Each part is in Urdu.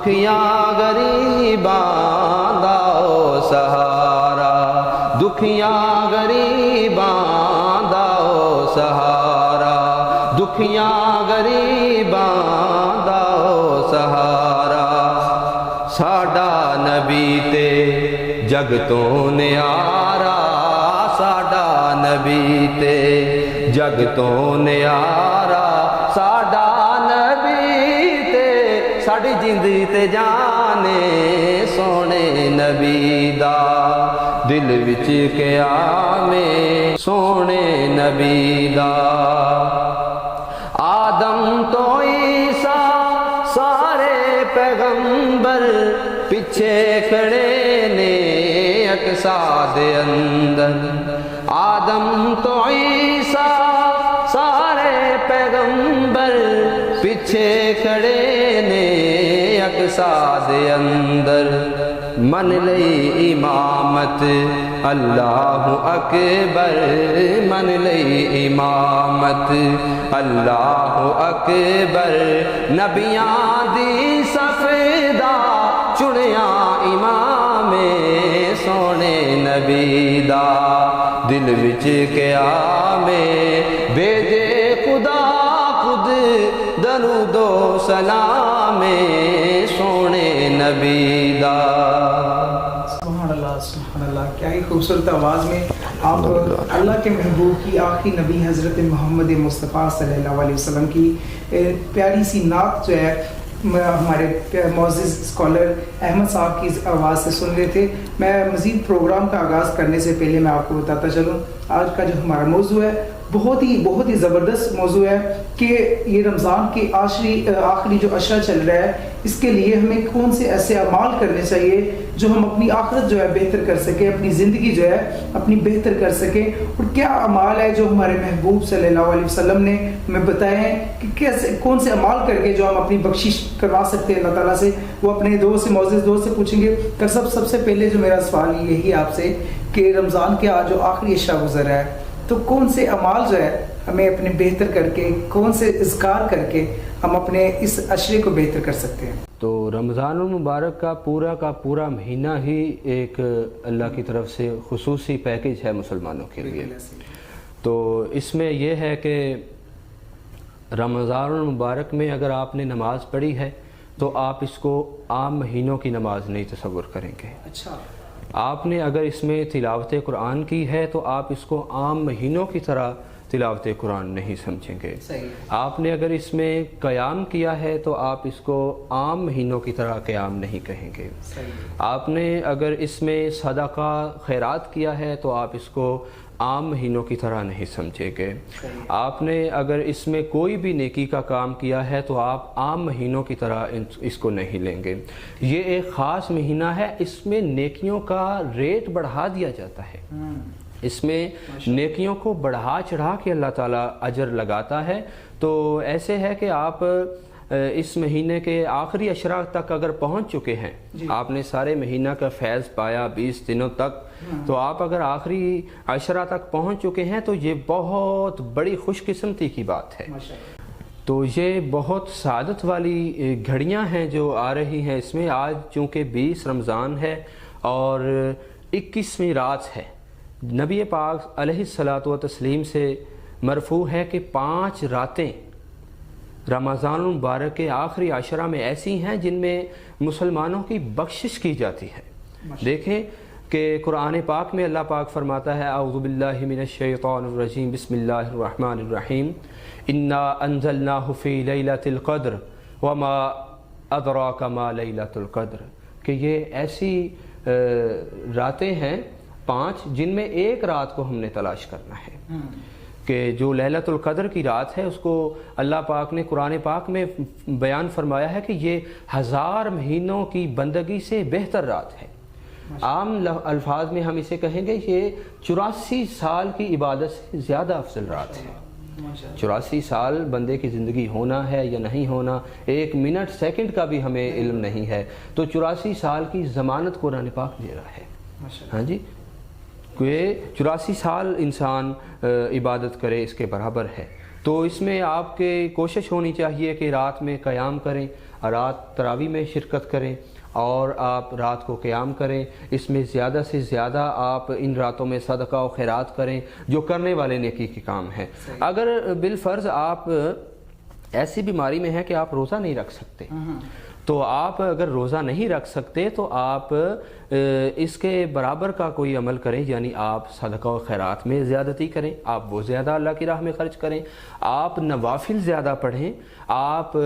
دکھیاں غریباں دا او سہارا، دکھیاں غریباں دا او سہارا، دکھیاں غریباں دا او سہارا، ساڈا نبی تے جگ تو نیارا، ساڈا نبی تے جگ تو نیارا، ساڈا نبی تے ساڈی جندی تے جانے سونے نبی دا، دل وچ قیام سونے نبی دا، آدم تو عیسیٰ سارے پیغمبر پیچھے کھڑے نے اقصا دے اندر، آدم تو عیسیٰ سارے پیغمبر پیچھے کھڑے نے اقصا دے اندر، من لئی امامت اللہ اکبر، من لئی امامت اللہ اکبر، نبیاں دی صف دا چنیا امام سونے نبی دا، دل وچ قیام بھیجے خدا خود درود و سلام سونے نبی دا۔ سبحان اللہ، کیا ہی خوبصورت آواز میں آپ اللہ کے محبوب کی آخری نبی حضرت محمد مصطفیٰ صلی اللہ علیہ وسلم کی پیاری سی نعت جو ہے ہمارے معزز اسکالر احمد صاحب کی آواز سے سن رہے تھے۔ میں مزید پروگرام کا آغاز کرنے سے پہلے میں آپ کو بتاتا چلوں، آج کا جو ہمارا موضوع ہے بہت ہی زبردست موضوع ہے کہ یہ رمضان کے آخری جو عشرہ چل رہا ہے، اس کے لیے ہمیں کون سے ایسے اعمال کرنے چاہیے جو ہم اپنی آخرت جو ہے بہتر کر سکیں، اپنی زندگی جو ہے اپنی بہتر کر سکیں، اور کیا اعمال ہے جو ہمارے محبوب صلی اللہ علیہ وسلم نے ہمیں بتائے ہیں کہ کیسے کون سے اعمال کر کے جو ہم اپنی بخشش کروا سکتے ہیں اللہ تعالیٰ سے، وہ اپنے دوست سے معزز دوست سے پوچھیں گے۔ سب سے پہلے جو میرا سوال یہی ہے آپ سے کہ رمضان کے آج جو آخری عشرہ گزر رہا ہے، تو کون سے اعمال جو ہے ہمیں اپنے بہتر کر کے، کون سے اذکار کر کے ہم اپنے اس عشرے کو بہتر کر سکتے ہیں؟ تو رمضان المبارک کا پورا مہینہ ہی ایک اللہ کی طرف سے خصوصی پیکج ہے مسلمانوں کے لیے۔ تو اس میں یہ ہے کہ رمضان المبارک میں اگر آپ نے نماز پڑھی ہے تو آپ اس کو عام مہینوں کی نماز نہیں تصور کریں گے۔ اچھا، آپ نے اگر اس میں تلاوت قرآن کی ہے تو آپ اس کو عام مہینوں کی طرح تلاوت قرآن نہیں سمجھیں گے۔ آپ نے اگر اس میں قیام کیا ہے تو آپ اس کو عام مہینوں کی طرح قیام نہیں کہیں گے۔ آپ نے اگر اس میں صدقہ خیرات کیا ہے تو آپ اس کو عام مہینوں کی طرح نہیں سمجھیں گے۔ آپ نے اگر اس میں کوئی بھی نیکی کا کام کیا ہے تو آپ عام مہینوں کی طرح اس کو نہیں لیں گے۔ یہ ایک خاص مہینہ ہے، اس میں نیکیوں کا ریٹ بڑھا دیا جاتا ہے، اس میں نیکیوں کو بڑھا چڑھا کے اللہ تعالیٰ اجر لگاتا ہے۔ تو ایسے ہے کہ آپ اس مہینے کے آخری عشرہ تک اگر پہنچ چکے ہیں، آپ نے سارے مہینہ کا فیض پایا 20 دنوں تک، تو آپ اگر آخری عشرہ تک پہنچ چکے ہیں تو یہ بہت بڑی خوش قسمتی کی بات ہے۔ تو یہ بہت سعادت والی گھڑیاں ہیں جو آ رہی ہیں اس میں۔ آج چونکہ 20 رمضان ہے اور 21ویں رات ہے، نبی پاک علیہ الصلاۃ والتسلیم سے مرفوع ہے کہ 5 راتیں رمضان المبارک کے آخری عشرہ میں ایسی ہیں جن میں مسلمانوں کی بخشش کی جاتی ہے۔ دیکھیں کہ قرآن پاک میں اللہ پاک فرماتا ہے اعوذ باللہ من الشیطان الرجیم بسم اللہ الرحمن الرحیم انا انزلناہ فی لیلۃ القدر وما ادراک ما لیلۃ القدر، کہ یہ ایسی راتیں ہیں 5 جن میں ایک رات کو ہم نے تلاش کرنا ہے، کہ جو لیلۃ القدر کی رات ہے اس کو اللہ پاک نے قرآن پاک میں بیان فرمایا ہے کہ یہ 1000 مہینوں کی بندگی سے بہتر رات ہے۔ عام الفاظ میں ہم اسے کہیں گے یہ 84 سال کی عبادت سے زیادہ افضل رات ہے۔ 84 سال بندے کی زندگی ہونا ہے یا نہیں ہونا، 1 منٹ سیکنڈ کا بھی ہمیں علم نہیں ہے، تو 84 سال کی ضمانت قرآن پاک دے رہا ہے۔ ہاں جی، کہ 84 سال انسان عبادت کرے اس کے برابر ہے۔ تو اس میں آپ کے کوشش ہونی چاہیے کہ رات میں قیام کریں، رات تراویح میں شرکت کریں اور آپ رات کو قیام کریں۔ اس میں زیادہ سے زیادہ آپ ان راتوں میں صدقہ و خیرات کریں جو کرنے والے نیکی کے کام ہیں۔ اگر بالفرض آپ ایسی بیماری میں ہیں کہ آپ روزہ نہیں رکھ سکتے، تو آپ اگر روزہ نہیں رکھ سکتے تو آپ اس کے برابر کا کوئی عمل کریں، یعنی آپ صدقہ و خیرات میں زیادتی کریں، آپ وہ زیادہ اللہ کی راہ میں خرچ کریں، آپ نوافل زیادہ پڑھیں، آپ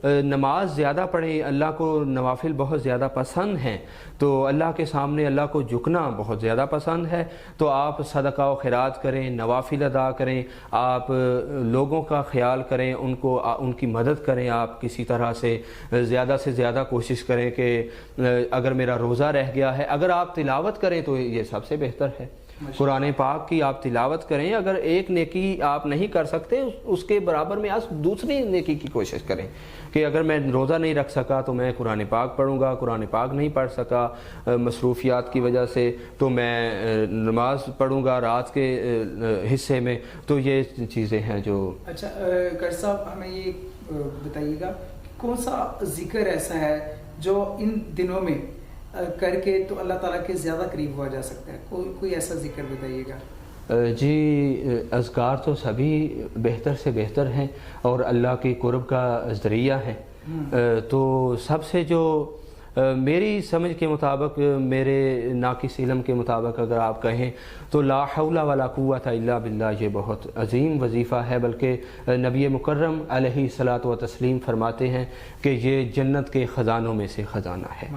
نماز زیادہ پڑھیں۔ اللہ کو نوافل بہت زیادہ پسند ہیں، تو اللہ کے سامنے اللہ کو جھکنا بہت زیادہ پسند ہے، تو آپ صدقہ و خیرات کریں، نوافل ادا کریں، آپ لوگوں کا خیال کریں، ان کی مدد کریں، آپ کسی طرح سے زیادہ کوشش کریں کہ اگر میرا روزہ رہ گیا ہے، اگر آپ تلاوت کریں تو یہ سب سے بہتر ہے، قرآن پاک کی آپ تلاوت کریں۔ اگر ایک نیکی آپ نہیں کر سکتے اس کے برابر میں آپ دوسری نیکی کی کوشش کریں کہ اگر میں روزہ نہیں رکھ سکا تو میں قرآن پاک پڑھوں گا، قرآن پاک نہیں پڑھ سکا مصروفیات کی وجہ سے تو میں نماز پڑھوں گا رات کے حصے میں۔ تو یہ چیزیں ہیں جو اچھا قاری صاحب ہمیں یہ بتائیے گا کون سا ذکر ایسا ہے جو ان دنوں میں کر کے تو اللہ تعالیٰ کے زیادہ قریب ہوا جا سکتا ہے؟ کوئی ایسا ذکر بتائیے گا۔ جی اذکار تو سبھی بہتر سے بہتر ہیں اور اللہ کی قرب کا ذریعہ ہیں، تو سب سے جو میری سمجھ کے مطابق، میرے ناقص علم کے مطابق اگر آپ کہیں تو لا حول ولا قوت الا باللہ، یہ بہت عظیم وظیفہ ہے، بلکہ نبی مکرم علیہ الصلاۃ والتسلیم فرماتے ہیں کہ یہ جنت کے خزانوں میں سے خزانہ ہے۔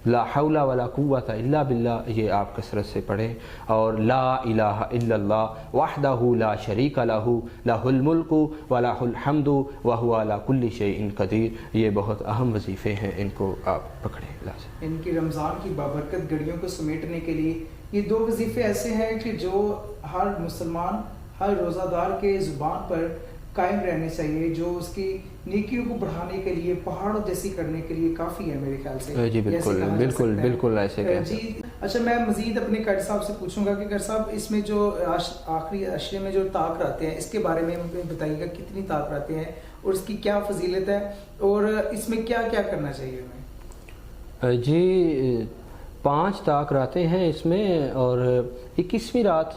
لا حول ولا قوت الا باللہ یہ آپ کثرت سے پڑھیں، اور لا الہ الا اللہ وحدہ لا شریک لہ لہ الملک ولہ الحمد وہو علی کل شیء قدیر، یہ بہت اہم وظیفے ہیں، ان کو آپ پکڑیں۔ ان کی رمضان کی بابرکت گھڑیوں کو سمیٹنے کے لیے یہ دو وظیفے ایسے ہیں کہ جو ہر مسلمان، ہر روزہ دار کے زبان پر قائم رہنے چاہیے، جو اس کی نیکیوں کو بڑھانے کے لیے، پہاڑوں جیسی کرنے کے لیے کافی ہے میرے خیال سے۔ جی بالکل ایسے جی اچھا، میں مزید اپنے قاری صاحب سے پوچھوں گا کہ قاری صاحب اس میں جو آخری عشرے میں جو طاق رہتے ہیں اس کے بارے میں بتائیے گا، کتنی طاق رہتے ہیں اور اس کی کیا فضیلت ہے اور اس میں کیا کیا کرنا چاہیے ہمیں؟ جی 5 طاق راتیں ہیں اس میں، اور 21ویں رات،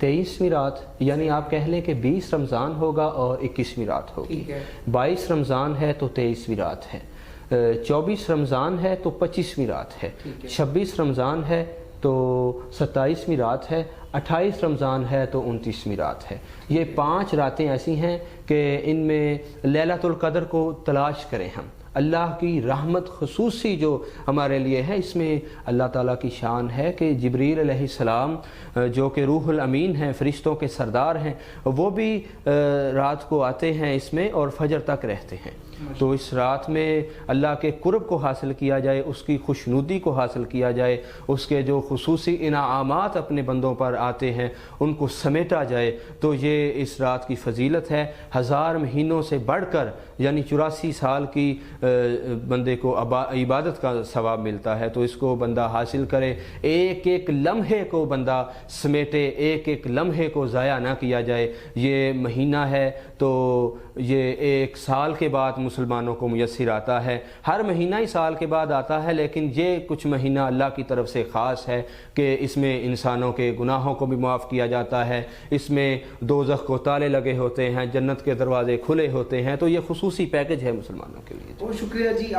23ویں رات، یعنی آپ کہہ لیں کہ 20 رمضان ہوگا اور 21ویں رات ہوگی، 22 رمضان ہے تو 23ویں رات ہے، 24 رمضان ہے تو 25ویں رات ہے، 26 رمضان ہے تو 27ویں رات ہے، 28 رمضان ہے تو 29ویں رات ہے۔ یہ 5 راتیں ایسی ہیں کہ ان میں لیلۃ القدر کو تلاش کریں ہم، اللہ کی رحمت خصوصی جو ہمارے لیے ہے، اس میں اللہ تعالیٰ کی شان ہے کہ جبریل علیہ السلام جو کہ روح الامین ہیں، فرشتوں کے سردار ہیں، وہ بھی رات کو آتے ہیں اس میں اور فجر تک رہتے ہیں۔ تو اس رات میں اللہ کے قرب کو حاصل کیا جائے، اس کی خوشنودی کو حاصل کیا جائے، اس کے جو خصوصی انعامات اپنے بندوں پر آتے ہیں ان کو سمیٹا جائے، تو یہ اس رات کی فضیلت ہے۔ 1000 مہینوں سے بڑھ کر، یعنی 84 سال کی بندے کو عبادت کا ثواب ملتا ہے، تو اس کو بندہ حاصل کرے، ایک ایک لمحے کو بندہ سمیٹے، ایک ایک لمحے کو ضائع نہ کیا جائے۔ یہ مہینہ ہے تو یہ 1 سال کے بعد مسلمانوں کو میسر آتا ہے، ہر مہینہ ہی سال کے بعد آتا ہے، لیکن یہ کچھ مہینہ اللہ کی طرف سے خاص ہے کہ اس میں انسانوں کے گناہوں کو بھی معاف کیا جاتا ہے، اس میں دوزخ کو تالے لگے ہوتے ہیں، جنت کے دروازے کھلے ہوتے ہیں، تو یہ خصوصی پیکج ہے مسلمانوں کے لیے۔ بہت شکریہ جی،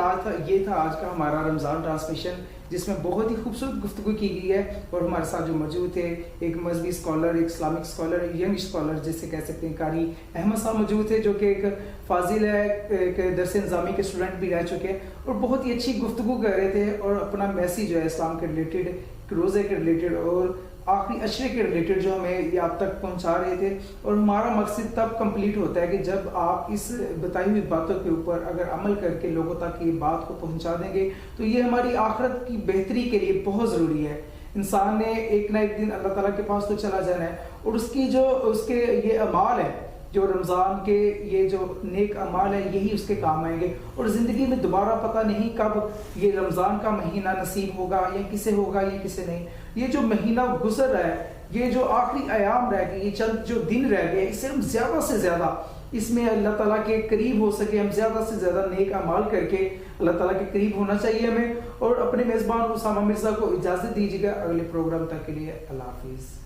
یہ تھا آج کا ہمارا رمضان ٹرانسمیشن، جس میں بہت ہی خوبصورت گفتگو کی گئی ہے، اور ہمارے ساتھ جو موجود تھے ایک مذہبی اسکالر، ایک اسلامک اسکالر، ینگ اسکالر جسے کہہ سکتے ہیں، قاری احمد صاحب موجود تھے، جو کہ ایک فاضل ہے، ایک درس نظامی کے اسٹوڈنٹ بھی رہ چکے ہیں، اور بہت ہی اچھی گفتگو کر رہے تھے اور اپنا میسیج جو ہے اسلام کے ریلیٹڈ، روزے کے ریلیٹڈ اور آخری عشرے کے ریلیٹڈ جو ہمیں یہ آپ تک پہنچا رہے تھے۔ اور ہمارا مقصد تب کمپلیٹ ہوتا ہے کہ جب آپ اس بتائی ہوئی باتوں کے اوپر اگر عمل کر کے لوگوں تک یہ بات کو پہنچا دیں گے تو یہ ہماری آخرت کی بہتری کے لیے بہت ضروری ہے۔ انسان نے ایک نہ ایک دن اللہ تعالیٰ کے پاس تو چلا جانا ہے، اور اس کے یہ اعمال ہے، جو رمضان کے یہ جو نیک اعمال ہیں، یہی اس کے کام آئیں گے، اور زندگی میں دوبارہ پتہ نہیں کب یہ رمضان کا مہینہ نصیب ہوگا یا کسے ہوگا یا کسے نہیں۔ یہ جو مہینہ گزر رہا ہے یہ جو آخری ایام رہ گئے، یہ چند جو دن رہ گئے، اسے ہم زیادہ سے زیادہ اس میں اللہ تعالیٰ کے قریب ہو سکے، ہم زیادہ سے زیادہ نیک اعمال کر کے اللہ تعالیٰ کے قریب ہونا چاہیے ہمیں. اور اپنے میزبان اسامہ مرزا کو اجازت دیجیے گا اگلے پروگرام تک کے لیے. اللہ حافظ.